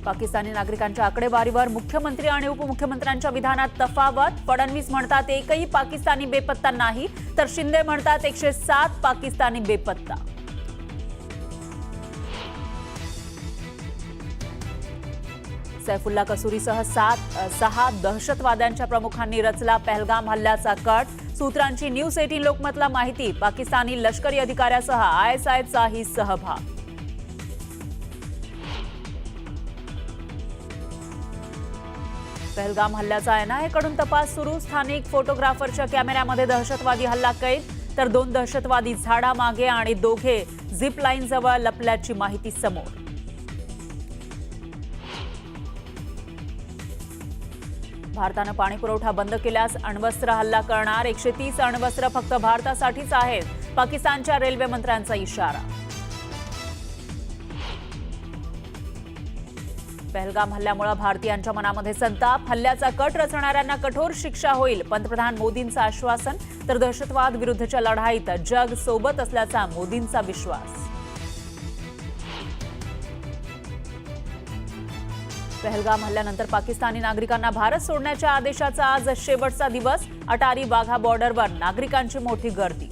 पाकिस्तानी नागरिकांच्या आकडेवारीवर मुख्यमंत्री आणि उपमुख्यमंत्र्यांच्या विधानात तफावत. फडणवीस म्हणतात एकही पाकिस्तानी बेपत्ता नाही, तर शिंदे म्हणतात 107 पाकिस्तानी बेपत्ता. सैफुल्ला कसूरीसह 6 दहशतवाद्यांच्या प्रमुखांनी रचला पहलगाम हल्ल्याचा कट. सूत्रांची न्यूज 18 लोकमतला माहिती. पाकिस्तानी लष्करी अधिकाऱ्यासह ISIचाही सहभाग. पहलगाम हल्ल्याचा NIA कडून तपास सुरू. स्थानिक फोटोग्राफरच्या कॅमेऱ्यामध्ये दहशतवादी हल्ला कैद, तर 2 दहशतवादी झाडामागे आणि दोघे झिप लाईन जवळ लपल्याची माहिती समोर. भारतानं पाणी पुरवठा बंद केल्यास अण्वस्त्र हल्ला करणार. 130 अण्वस्त्र फक्त भारतासाठीच आहेत, पाकिस्तानच्या रेल्वे मंत्र्यांचा इशारा. पहलगाम हल्ल्यामुळे भारतीयांच्या मनामध्ये संताप. हल्ल्याचा कट रचणाऱ्यांना कठोर शिक्षा होईल, पंतप्रधान मोदींचं आश्वासन. तर दहशतवाद विरुद्धच्या लढाईत जग सोबत असल्याचा मोदींचा विश्वास. पहलगाम हल्ल्यानंतर पाकिस्तानी नागरिकांना भारत सोडण्याच्या आदेशाचा आज शेवटचा दिवस. अटारी वाघा बॉर्डरवर नागरिकांची मोठी गर्दी.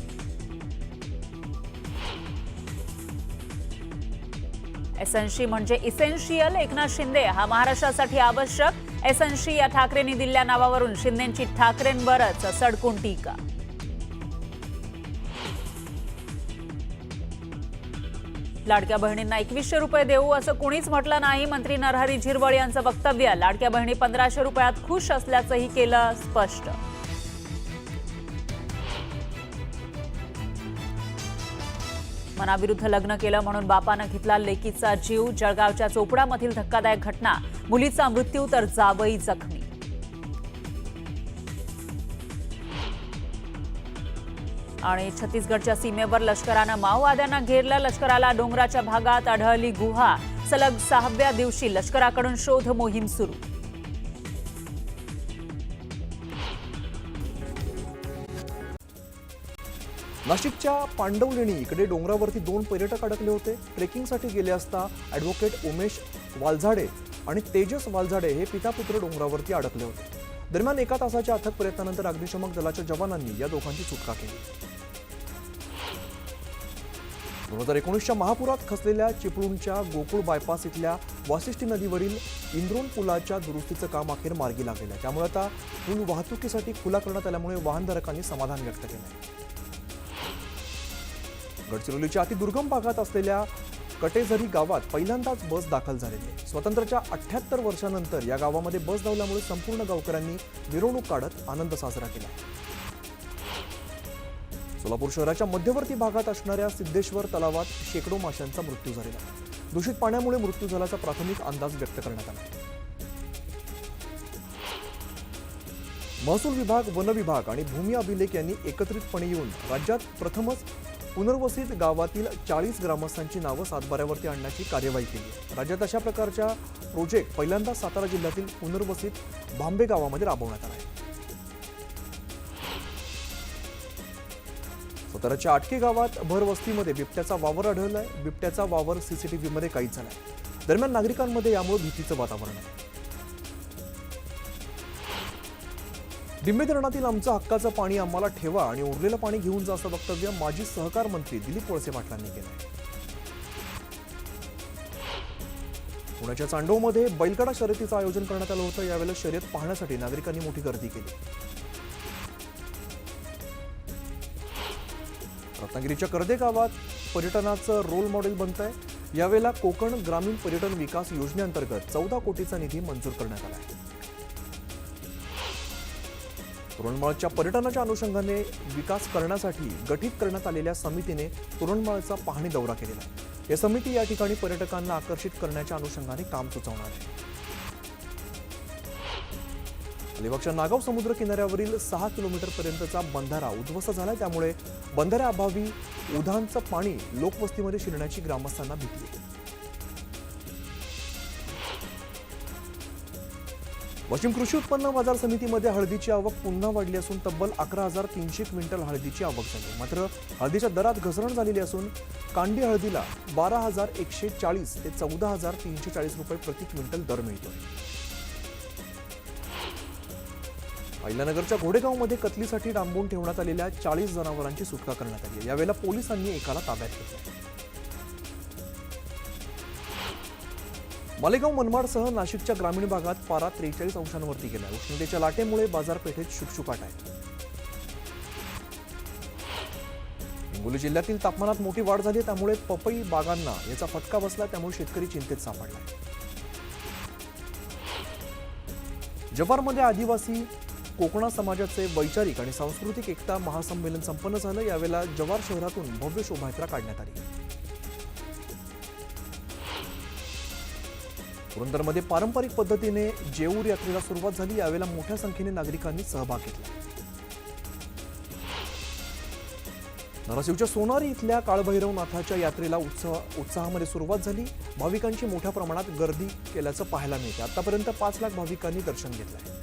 एसएनसी म्हणजे इसेन्शियल. एकनाथ शिंदे हा महाराष्ट्रासाठी आवश्यक. एसएनसी या ठाकरेंनी दिलेल्या नावावरून शिंदेंची ठाकरेंवरच सडकून टीका. लाडक्या बहिणींना 2100 रुपये देऊ असं कुणीच म्हटलं नाही. मंत्री नरहरी झिरवळ यांचं वक्तव्य. लाडक्या बहिणी 1500 रुपयात खुश असल्याचंही केलं स्पष्ट. मनाविरुद्ध लग्न केलं म्हणून बापानं घेतला लेकीचा जीव. जळगावच्या चोपडामधील धक्कादायक घटना. मुलीचा मृत्यू तर जावई जखमी. आणि छत्तीसगडच्या सीमेवर लष्करानं माओवाद्यांना घेरलं. लष्कराला डोंगराच्या भागात आढळली गुहा. सलग 6व्या दिवशी लष्कराकडून शोध मोहीम सुरू. नाशिकच्या पांडवलेणी इकडे डोंगरावरती 2 पर्यटक अडकले होते. ट्रेकिंगसाठी गेले असता ॲडव्होकेट उमेश वालझाडे आणि तेजस वालझाडे हे पितापुत्र डोंगरावरती अडकले होते. दरम्यान 1 तासाच्या अथक प्रयत्नानंतर अग्निशमक दलाच्या जवानांनी या दोघांची सुटका केली. 2019च्या महापुरात खचलेल्या चिपळूणच्या गोकुळ बायपास इथल्या वासिष्ठी नदीवरील इंद्रोण पुलाच्या दुरुस्तीचं काम अखेर मार्गी लागलेलं आहे. त्यामुळे आता पूल वाहतुकीसाठी खुला करण्यात आल्यामुळे वाहनधारकांनी समाधान व्यक्त केलं. गडचिरोलीच्या अतिदुर्गम भागात असलेल्या कटेझरी गावात पहिल्यांदाच बस दाखल झालेली आहे. स्वातंत्र्याच्या 78 वर्षांनंतर या गावामध्ये बस धावल्यामुळे संपूर्ण गावकऱ्यांनी मिरवणूक काढत आनंद साजरा केला. सोलापूर शहराच्या मध्यवर्ती भागात असणाऱ्या सिद्धेश्वर तलावात शेकडो माशांचा मृत्यू झालेला. दूषित पाण्यामुळे मृत्यू झाल्याचा प्राथमिक अंदाज व्यक्त करण्यात आला. महसूल विभाग, वन विभाग आणि भूमी अभिलेख यांनी एकत्रितपणे येऊन राज्यात प्रथमच पुनर्वसित गावातील 40 ग्रामस्थांची नावं सातबाऱ्यावरती आणण्याची कार्यवाही केली. राज्यात अशा प्रकारच्या प्रोजेक्ट पहिल्यांदा सातारा जिल्ह्यातील पुनर्वसित भांबे गावामध्ये राबवण्यात आला आहे. साताराच्या आटके गावात भरवस्तीमध्ये बिबट्याचा वावर आढळलाय. बिबट्याचा वावर CCTV मध्ये कैद झालाय. दरम्यान नागरिकांमध्ये यामुळे भीतीचं वातावरण आहे. डिंबे धरणातील आमचं हक्काचं पाणी आम्हाला ठेवा आणि उरलेलं पाणी घेऊन जा असं वक्तव्य माजी सहकार मंत्री दिलीप वळसे पाटलांनी केलं आहे. पुण्याच्या चांडोमध्ये बैलगाडा शर्यतीचं आयोजन करण्यात आलं होतं. यावेळेला शर्यत पाहण्यासाठी नागरिकांनी मोठी गर्दी केली. रत्नागिरीच्या कर्दे गावात पर्यटनाचं रोल मॉडेल बनत आहे. यावेळेला कोकण ग्रामीण पर्यटन विकास योजनेअंतर्गत 14 कोटीचा निधी मंजूर करण्यात आला आहे. तोरणमाळच्या पर्यटनाच्या अनुषंगाने विकास करण्यासाठी गठीत करण्यात आलेल्या समितीने तोरणमाळचा पाहणी दौरा केलेला आहे. या समिती या ठिकाणी पर्यटकांना आकर्षित करण्याच्या अनुषंगाने काम सुचवणार आहे. अलिबागच्या नागाव समुद्र किनाऱ्यावरील 6 किलोमीटर पर्यंतचा बंधारा उद्ध्वस्त झाला. त्यामुळे बंधाऱ्याअभावी उधाणचं पाणी लोकवस्तीमध्ये शिरण्याची ग्रामस्थांना भीती आहे. वाशिम कृषी उत्पन्न बाजार समितीमध्ये हळदीची आवक पुन्हा वाढली असून तब्बल 11,300 क्विंटल हळदीची आवक झाली. मात्र हळदीच्या दरात घसरण झालेली असून कांडी हळदीला 12,140 ते 14,340 रुपये प्रति क्विंटल दर मिळतोय. अहिल्यानगरच्या घोडेगावमध्ये कतलीसाठी डांबून ठेवण्यात आलेल्या 40 जनावरांची सुटका करण्यात आली. यावेळेला पोलिसांनी एकाला ताब्यात घेतलं. मालेगाव मनमाडसह नाशिकच्या ग्रामीण भागात पारा 43 अंशांवरती गेला. उष्णतेच्या लाटेमुळे बाजारपेठेत शुकशुकाट आहे. हिंगोली जिल्ह्यातील तापमानात मोठी वाढ झाली, त्यामुळे पपई बागांना याचा फटका बसला. त्यामुळे शेतकरी चिंतेत सापडला. जव्हारमध्ये आदिवासी कोकणा समाजाचे वैचारिक आणि सांस्कृतिक एकता महासंमेलन संपन्न झालं. यावेळेला जव्हार शहरातून भव्य शोभायात्रा काढण्यात आली. पुरंदरमध्ये पारंपरिक पद्धतीने जेऊर यात्रेला सुरुवात झाली. यावेळेला मोठ्या संख्येने नागरिकांनी सहभाग घेतला. धाराशिवच्या सोनारी इथल्या काळभैरवनाथाच्या यात्रेला उत्साहामध्ये सुरुवात झाली. भाविकांची मोठ्या प्रमाणात गर्दी केल्याचं पाहायला मिळते. आतापर्यंत 5 लाख भाविकांनी दर्शन घेतलंय.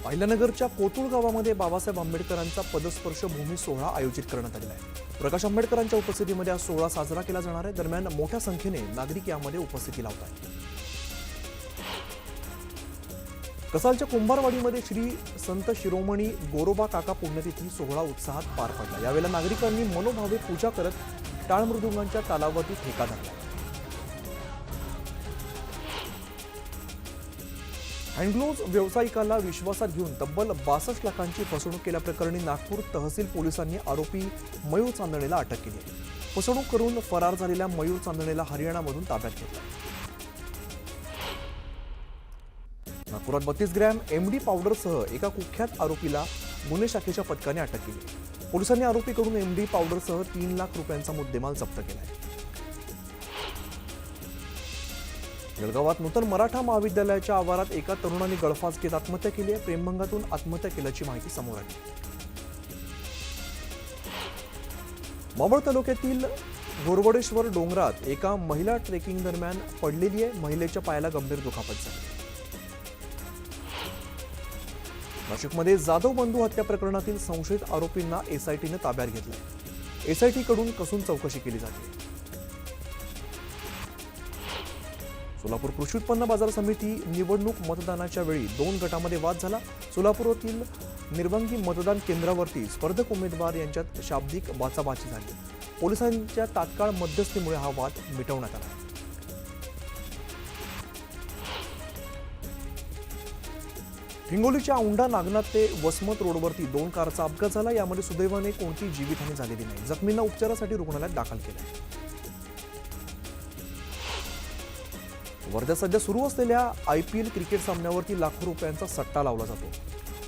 अहिल्यानगरच्या कोतुळ गावामध्ये बाबासाहेब आंबेडकरांचा पदस्पर्श भूमी सोहळा आयोजित करण्यात आलेला आहे. प्रकाश आंबेडकरांच्या उपस्थितीमध्ये हा सोहळा साजरा केला जाणार आहे. दरम्यान मोठ्या संख्येने नागरिक यामध्ये उपस्थिती लावत आहेत. कसालच्या कुंभारवाडीमध्ये श्री संत शिरोमणी गोरोबा काका पुण्यतिथी सोहळा उत्साहात पार पडला. यावेळेला नागरिकांनी मनोभावे पूजा करत टाळ मृदुंगांच्या तालावरती ठेका धरला. हँडग्लोव्ज व्यावसायिकाला विश्वासात घेऊन तब्बल 62 लाखांची फसवणूक केल्याप्रकरणी नागपूर तहसील पोलिसांनी आरोपी मयूर चांदणेला अटक केली आहे. फसवणूक करून फरार झालेल्या मयूर चांदणेला हरियाणामधून ताब्यात घेतला. नागपुरात 32 ग्रॅम एमडी पावडरसह एका कुख्यात आरोपीला गुन्हे शाखेच्या पथकाने अटक केली. पोलिसांनी आरोपीकडून एमडी पावडरसह 3 लाख रुपयांचा मुद्देमाल जप्त केलाय. जळगावात नूतन मराठा महाविद्यालयाच्या आवारात एका तरुणाने गळफास घेत आत्महत्या केली आहे. प्रेमभंगातून आत्महत्या केल्याची माहिती समोर आली. मावळ तालुक्यातील गोरवडेश्वर डोंगरात एका महिला ट्रेकिंग दरम्यान पडलेली आहे. महिलेच्या पायाला गंभीर दुखापत झाली. नाशिकमध्ये जाधव बंधू हत्या प्रकरणातील संशयित आरोपींना एसआयटीने ताब्यात घेतलंय. एसआयटी कडून कसून चौकशी केली जाते. सोलापूर कृषी उत्पन्न बाजार समिती निवडणूक मतदानाच्या वेळी 2 गटामध्ये वाद झाला. सोलापुरातील निर्बंगी मतदान केंद्रावरती स्पर्धक उमेदवार यांच्यात शाब्दिक बाचाबाची झाली. पोलिसांच्या तात्काळ मध्यस्थीमुळे हा वाद मिटवण्यात आला. हिंगोलीच्या औंढा नागनाथ ते वसमत रोडवरती 2 कारचा अपघात झाला. यामध्ये सुदैवाने कोणतीही जीवितहानी झालेली नाही. जखमींना उपचारासाठी रुग्णालयात दाखल केलं आहे. वर्ध्यात सध्या सुरू असलेल्या IPL क्रिकेट सामन्यावरती लाखो रुपयांचा सट्टा लावला जातो.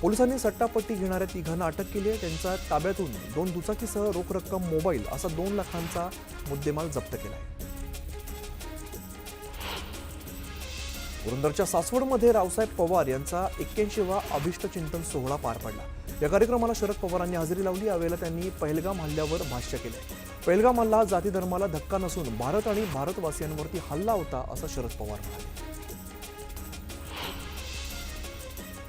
पोलिसांनी सट्टापट्टी घेणाऱ्या 3घांना अटक केली आहे. त्यांच्या ताब्यातून 2 दुचाकीसह रोख रक्कम, मोबाईल असा 2 लाखांचा मुद्देमाल जप्त केला आहे. पुरंदरच्या सासवडमध्ये रावसाहेब पवार यांचा 81वा अभिष्ट चिंतन सोहळा पार पडला. या कार्यक्रमाला शरद पवारांनी हजेरी लावली. यावेळेला त्यांनी पहलगाम हल्ल्यावर भाष्य केले. पहलगाम हल्ला हा जाती धर्माला धक्का नसून भारत आणि भारतवासियांवरती हल्ला होता, असं शरद पवार म्हणाले.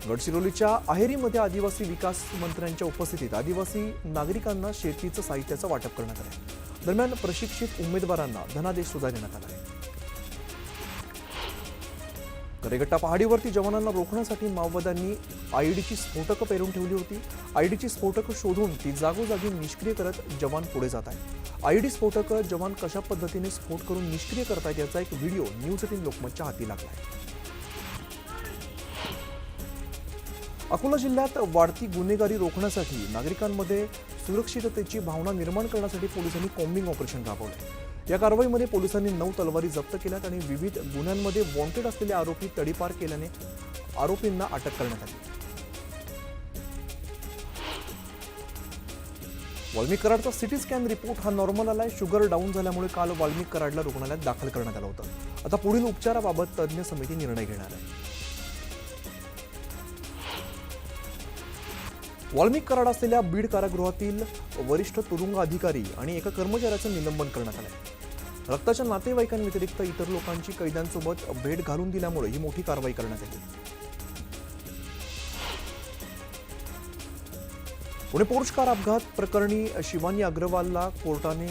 गडचिरोलीच्या अहेरीमध्ये आदिवासी विकास मंत्र्यांच्या उपस्थितीत आदिवासी नागरिकांना शेतीचं साहित्याचं वाटप करण्यात आलं. दरम्यान प्रशिक्षित उमेदवारांना धनादेश सुद्धा देण्यात आला आहे. करेगट्टा पहाडीवरती जवानांना रोखण्यासाठी माओवाद्यांनी आयईडीची स्फोटकं पेरून ठेवली होती. आयईडीची स्फोटकं शोधून ती जागोजागी निष्क्रिय करत जवान पुढे जात आहेत. आयईडी स्फोटकं जवान कशा पद्धतीने स्फोट करून निष्क्रिय करतायत याचा एक व्हिडिओ न्यूज 18 लोकमतच्या हाती लागला आहे. अकोला जिल्ह्यात वाढती गुन्हेगारी रोखण्यासाठी नागरिकांमध्ये सुरक्षिततेची भावना निर्माण करण्यासाठी पोलिसांनी कॉम्बिंग ऑपरेशन राबवले. या कारवाईमध्ये पोलिसांनी 9 तलवारी जप्त केल्यात आणि विविध गुन्ह्यांमध्ये वॉन्टेड असलेले आरोपी तडीपार केल्याने आरोपींना अटक करण्यात आली. वाल्मिक कराडचा सिटी स्कॅन रिपोर्ट हा नॉर्मल आलाय. शुगर डाऊन झाल्यामुळे काल वाल्मिक कराडला रुग्णालयात दाखल करण्यात आलं होतं. आता पुढील उपचाराबाबत तज्ज्ञ समिती निर्णय घेणार आहे. वाल्मिक कराड असलेल्या बीड कारागृहातील वरिष्ठ तुरुंग अधिकारी आणि एका कर्मचाऱ्याचं निलंबन करण्यात आलंय. रक्ताच्या नातेवाईकांव्यतिरिक्त इतर लोकांची कैद्यांसोबत भेट घालून दिल्यामुळे ही मोठी कारवाई करण्यात आली. पुणे पोर्श कार अपघात प्रकरणी शिवानी अग्रवालला कोर्टाने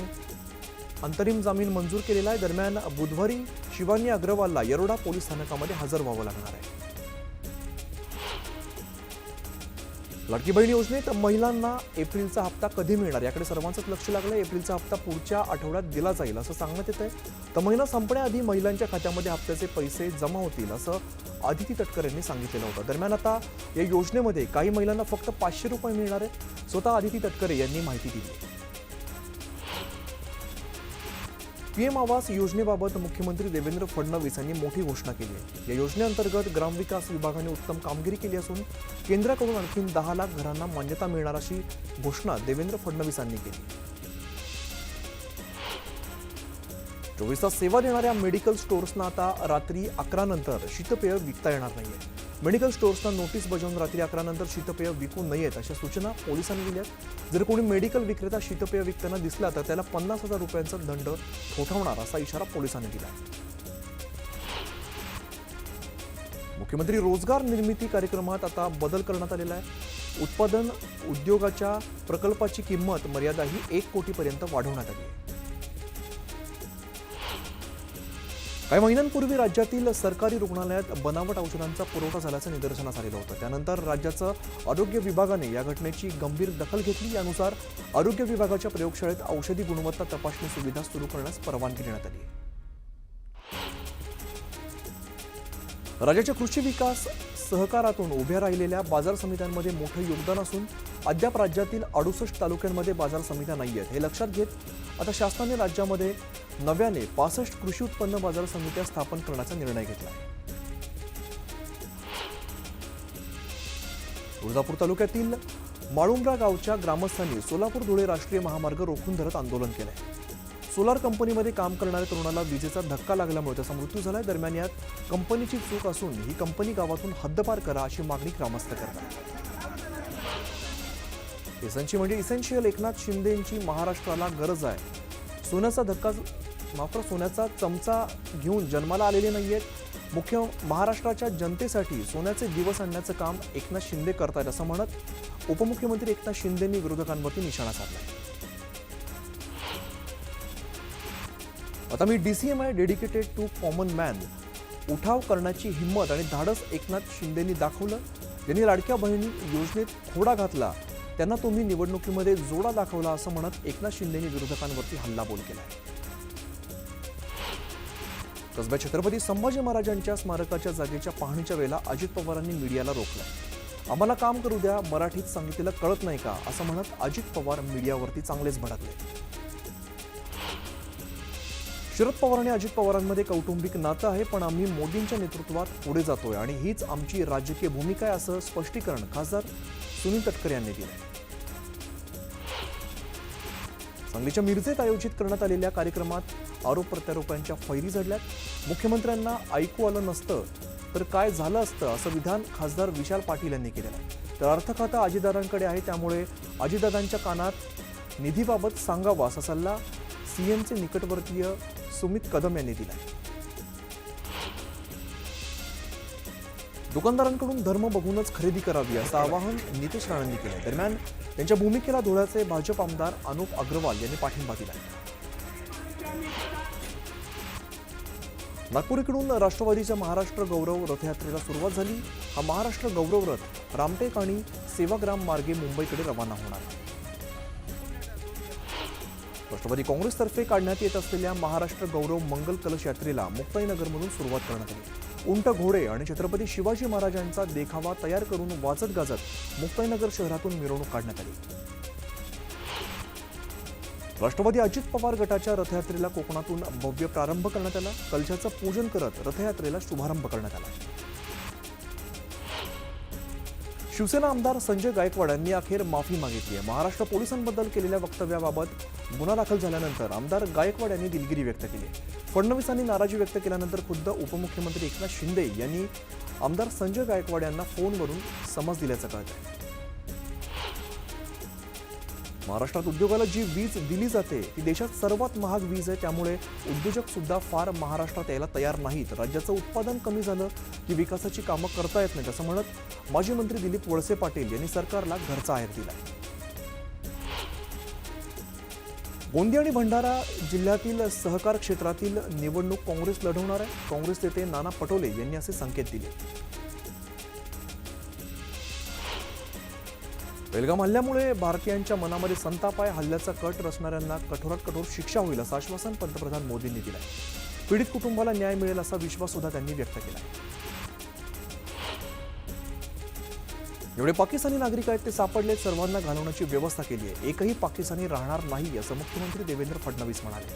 अंतरिम जामीन मंजूर केलेला आहे. दरम्यान बुधवारी शिवानी अग्रवालला येरोडा पोलीस स्थानकामध्ये हजर व्हावं लागणार आहे. लाडकी बहीण योजनेत महिलांना एप्रिलचा हप्ता कधी मिळणार याकडे सर्वांचंच लक्ष लागलं. एप्रिलचा हप्ता पुढच्या आठवड्यात दिला जाईल असं सांगण्यात येत आहे. तर महिना संपण्याआधी महिलांच्या खात्यामध्ये हप्त्याचे पैसे जमा होतील असं आदिती तटकर यांनी सांगितलेलं होतं. दरम्यान आता या योजनेमध्ये काही महिलांना फक्त 500 रुपये मिळणार आहेत. स्वतः आदिती तटकरे यांनी माहिती दिली. पीएम आवास योजनेबाबत मुख्यमंत्री देवेंद्र फडणवीस यांनी मोठी घोषणा केली आहे. या योजनेअंतर्गत ग्रामविकास विभागाने उत्तम कामगिरी केली असून केंद्राकडून आणखी 10 लाख घरांना मान्यता मिळणार अशी घोषणा देवेंद्र फडणवीसांनी केली. 24 तास सेवा देणाऱ्या मेडिकल स्टोअर्सना आता रात्री 11 नंतर शीतपेय विकता येणार नाहीये. मेडिकल स्टोअर्सना नोटीस बजावून रात्री 11 नंतर शीतपेय विकू नयेत अशा सूचना पोलिसांनी दिल्यात. जर कोणी मेडिकल विक्रेता शीतपेय विकताना दिसला तर त्याला 50,000 रुपयांचा दंड ठोठावणार असा इशारा पोलिसांनी दिला. मुख्यमंत्री रोजगार निर्मिती कार्यक्रमात आता बदल करण्यात आलेला आहे. उत्पादन उद्योगाच्या प्रकल्पाची किंमत मर्यादा ही 1 कोटीपर्यंत वाढवण्यात आली आहे. काही महिन्यांपूर्वी राज्यातील सरकारी रुग्णालयात बनावट औषधांचा पुरवठा झाल्याचं निदर्शनास आलेलं होतं. त्यानंतर राज्याचं आरोग्य विभागाने या घटनेची गंभीर दखल घेतली. यानुसार आरोग्य विभागाच्या प्रयोगशाळेत औषधी गुणवत्ता तपासणी सुविधा सुरू करण्यास परवानगी देण्यात आली. राज्याच्या कृषी विकास सहकारातून उभ्या राहिलेल्या बाजार समित्यांमध्ये मोठं योगदान असून अद्याप राज्यातील 68 तालुक्यांमध्ये बाजार समित्या नाही आहेत. हे लक्षात घेत आता शासनाने राज्यामध्ये नव्याने 65 कृषी उत्पन्न बाजार समित्या स्थापन करण्याचा निर्णय घेतला आहे. तुळजापूर तालुक्यातील माळुंब्रा गावच्या ग्रामस्थांनी सोलापूर धुळे राष्ट्रीय महामार्ग रोखून धरत आंदोलन केलंय. सोलार कंपनीमध्ये काम करणाऱ्या तरुणाला विजेचा धक्का लागल्यामुळे त्याचा मृत्यू झालाय. दरम्यान यात कंपनीची चूक असून ही कंपनी गावातून हद्दपार करा अशी मागणी ग्रामस्थ करतात. एसनची म्हणजे इसेन्शियल एकनाथ शिंदेंची महाराष्ट्राला गरज आहे. सोन्याचा चमचा घेऊन जन्माला आलेले नाहीयेत. मुख्य महाराष्ट्राच्या जनतेसाठी सोन्याचे दिवस आणण्याचं काम एकनाथ शिंदे करतायत असं म्हणत उपमुख्यमंत्री एकनाथ शिंदेंनी विरोधकांवरती निशाणा साधलाय. आता मी DCMI dedicated to common man उठाव करण्याची हिंमत आणि धाडस एकनाथ शिंदेंनी दाखवलं. ज्यांनी लाडक्या बहिणी योजनेत खोडा घातला त्यांना तुम्ही निवडणुकीमध्ये जोडा दाखवला असं म्हणत एकनाथ शिंदेंनी विरोधकांवरती हल्लाबोल केलाय. कसबा छत्रपती संभाजी महाराजांच्या स्मारकाच्या जागेच्या पाहणीच्या वेळेला अजित पवारांनी मीडियाला रोखलंय. आम्हाला काम करू द्या, मराठीत सांगितलेलं कळत नाही का असं म्हणत अजित पवार मीडियावरती चांगलेच भडकले. शरद पवार आणि अजित पवारांमध्ये कौटुंबिक नातं आहे, पण आम्ही मोदींच्या नेतृत्वात पुढे जातोय आणि हीच आमची राजकीय भूमिका आहे असं स्पष्टीकरण खासदार सुनील तटकरे यांनी दिलंय. सांगलीच्या मिरजेत आयोजित करण्यात आलेल्या कार्यक्रमात आरोप प्रत्यारोपांच्या फैरी झडल्यात. मुख्यमंत्र्यांना ऐकू आलं नसतं तर काय झालं असतं असं विधान खासदार विशाल पाटील यांनी केलेलं आहे. तर अर्थ खातं अजितदादांकडे आहे, त्यामुळे अजितदादांच्या कानात निधीबाबत सांगावा असा सल्ला सीएमचे निकटवर्तीय सुमित कदम यांनी दिलाय. दुकानदारांकडून धर्म बघूनच खरेदी करावी असं आवाहन नितेश राणेंनी केलं. दरम्यान त्यांच्या भूमिकेला धुळ्याचे भाजप आमदार अनुप अग्रवाल यांनी पाठिंबा दिला. नागपूरकडून राष्ट्रवादीच्या महाराष्ट्र गौरव रथयात्रेला सुरुवात झाली. हा महाराष्ट्र गौरव रथ रामटेक आणि सेवाग्राम मार्गे मुंबईकडे रवाना होणार. राष्ट्रवादी काँग्रेसतर्फे काढण्यात येत असलेल्या महाराष्ट्र गौरव मंगल कलश यात्रेला मुक्ताईनगरमधून सुरुवात करण्यात आली. उंट घोडे आणि छत्रपती शिवाजी महाराजांचा देखावा तयार करून वाजत गाजत मुक्ताईनगर शहरातून मिरवणूक काढण्यात आली. राष्ट्रवादी अजित पवार गटाच्या रथयात्रेला कोकणातून भव्य प्रारंभ करण्यात आला. कलशाचं पूजन करत रथयात्रेला शुभारंभ करण्यात आला. शिवसेना आमदार संजय गायकवाड यांनी अखेर माफी मागितली आहे. महाराष्ट्र पोलिसांबद्दल केलेल्या वक्तव्याबाबत गुन्हा दाखल झाल्यानंतर आमदार गायकवाड यांनी दिलगिरी व्यक्त केली. फडणवीसांनी नाराजी व्यक्त केल्यानंतर खुद्द उपमुख्यमंत्री एकनाथ शिंदे यांनी आमदार संजय गायकवाड यांना फोनवरून समज दिल्याचं कळतंय. महाराष्ट्रात उद्योगाला जी वीज दिली जाते ती देशात सर्वात महाग वीज आहे, त्यामुळे उद्योजक सुद्धा फार महाराष्ट्रात यायला तयार नाहीत. राज्याचं उत्पादन कमी झालं की विकासाची कामं करता येत नाहीत असं म्हणत माजी मंत्री दिलीप वळसे पाटील यांनी सरकारला घरचा आहेर दिलाय. गोंदिया आणि भंडारा जिल्ह्यातील सहकार क्षेत्रातील निवडणूक काँग्रेस लढवणार आहे. काँग्रेस नेते नाना पटोले यांनी असे संकेत दिले. बेलगाम हल्ल्यामुळे भारतीयांच्या मनामध्ये संताप आहे. हल्ल्याचा कट रचणाऱ्यांना कठोरात कठोर शिक्षा होईल असं आश्वासन पंतप्रधान मोदींनी दिलंय. पीडित कुटुंबाला न्याय मिळेल असा विश्वास सुद्धा त्यांनी व्यक्त केला. एवढे पाकिस्तानी नागरिक आहेत ते सापडले, सर्वांना घालवण्याची व्यवस्था केली आहे. एकही पाकिस्तानी राहणार नाही असं मुख्यमंत्री देवेंद्र फडणवीस म्हणाले.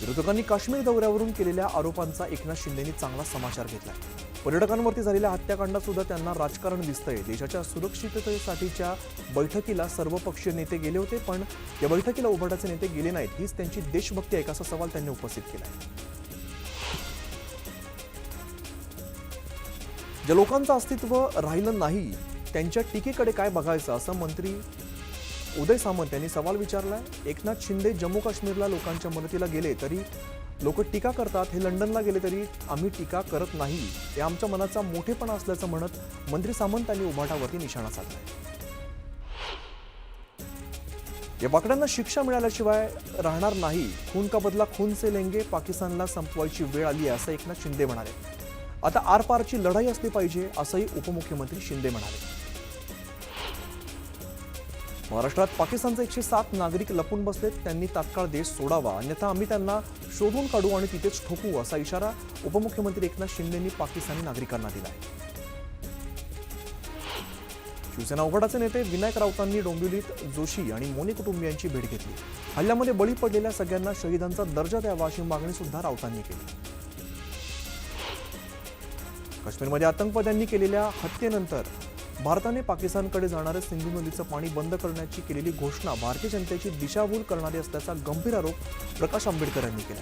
विरोधकांनी काश्मीर दौऱ्यावरून केलेल्या आरोपांचा एकनाथ शिंदेंनी चांगला समाचार घेतलाय. पर्यटकांवरती झालेल्या हत्याकांडात सुद्धा त्यांना राजकारण दिसतंय. देशाच्या सुरक्षिततेसाठीच्या बैठकीला सर्वपक्षीय नेते गेले होते, पण या बैठकीला उभाटाचे नेते गेले नाहीत. हीच त्यांची देशभक्ती आहे का असा सवाल त्यांनी उपस्थित केलाय. ज्या लोकांचं अस्तित्व राहिलं नाही त्यांच्या टीकेकडे काय बघायचं असं मंत्री उदय सामंत यांनी सवाल विचारलाय. एकनाथ शिंदे जम्मू काश्मीरला लोकांच्या मदतीला गेले तरी लोक टीका करतात, हे लंडनला गेले तरी आम्ही टीका करत नाही, हे आमच्या मनाचा मोठेपणा असल्याचं म्हणत मंत्री सामंत यांनी उभाटावरती निशाणा साधलाय. या बाकड्यांना शिक्षा मिळाल्याशिवाय राहणार नाही. खून का बदला खून से लेंगे, पाकिस्तानला संपवायची वेळ आली आहे असं एकनाथ शिंदे म्हणाले. आता आरपारची लढाई असली पाहिजे असंही उपमुख्यमंत्री शिंदे म्हणाले. महाराष्ट्रात पाकिस्तानचे 107 नागरिक लपून बसलेत, त्यांनी तात्काळ देश सोडावा, अन्यथा आम्ही त्यांना शोधून काढू आणि तिथेच ठोकू असा इशारा उपमुख्यमंत्री एकनाथ शिंदेंनी पाकिस्तानी नागरिकांना दिलाय. शिवसेना उघाडाचे नेते विनायक राऊतांनी डोंबिवलीत जोशी आणि मोनी कुटुंबियांची भेट घेतली. हल्ल्यामध्ये बळी पडलेल्या सगळ्यांना शहीदांचा दर्जा द्यावा अशी मागणी सुद्धा राऊतांनी केली. काश्मीरमध्ये आतंकवाद्यांनी केलेल्या हत्येनंतर भारताने पाकिस्तानकडे जाणारं सिंधू नदीचं पाणी बंद करण्याची केलेली घोषणा भारतीय जनतेची दिशाभूल करणारी असल्याचा गंभीर आरोप प्रकाश आंबेडकर यांनी केला.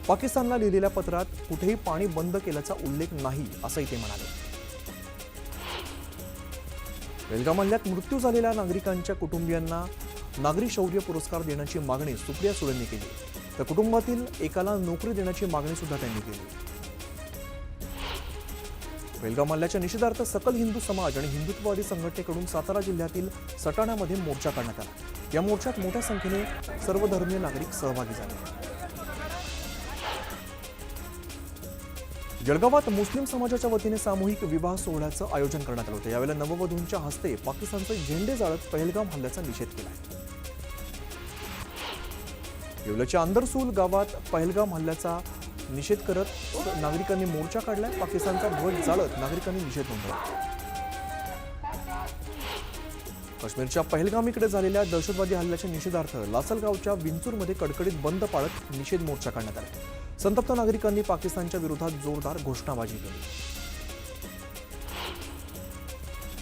पाकिस्तानला लिहिलेल्या पत्रात कुठेही पाणी बंद केल्याचा उल्लेख नाही असंही ते म्हणाले. बेलगाम हल्ल्यात मृत्यू झालेल्या नागरिकांच्या कुटुंबियांना नागरी शौर्य पुरस्कार देण्याची मागणी सुप्रिया सुळेंनी केली. तर कुटुंबातील एकाला नोकरी देण्याची मागणी सुद्धा त्यांनी केली. बेलगाम हल्ल्याच्या निषेधार्थ सकल हिंदू समाज आणि हिंदुत्ववादी संघटनेकडून सातारा जिल्ह्यातील सटाण्यामध्ये मोर्चा काढण्यात आला. या मोर्चात मोठ्या संख्येने सर्वधर्मीय नागरिक सहभागी झाले. जळगावात मुस्लिम समाजाच्या वतीने सामूहिक विवाह सोहळ्याचं आयोजन करण्यात आलं होतं. यावेळेला नववधूंच्या हस्ते पाकिस्तानचे झेंडे जाळत पहलगाम हल्ल्याचा निषेध केला. येवल्याच्या अंदरसूल गावात पहलगाम हल्ल्याचा निषेध करत नागरिकांनी मोर्चा काढलाय. पाकिस्तानचा ध्वज जाळत नागरिकांनी निषेध नोंदवला. काश्मीरच्या पहलगामीकडे झालेल्या दहशतवादी हल्ल्याच्या निषेधार्थ लासलगावच्या विंचूरमध्ये कडकडीत बंद पाळत निषेध मोर्चा काढण्यात आला. संतप्त नागरिकांनी पाकिस्तानच्या विरोधात जोरदार घोषणाबाजी केली.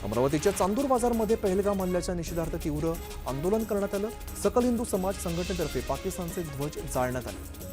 अमरावतीच्या चांदूर बाजारमध्ये पहलगाम हल्ल्याच्या निषेधार्थ तीव्र आंदोलन करण्यात आलं. सकल हिंदू समाज संघटनेतर्फे पाकिस्तानचे ध्वज जाळण्यात आले.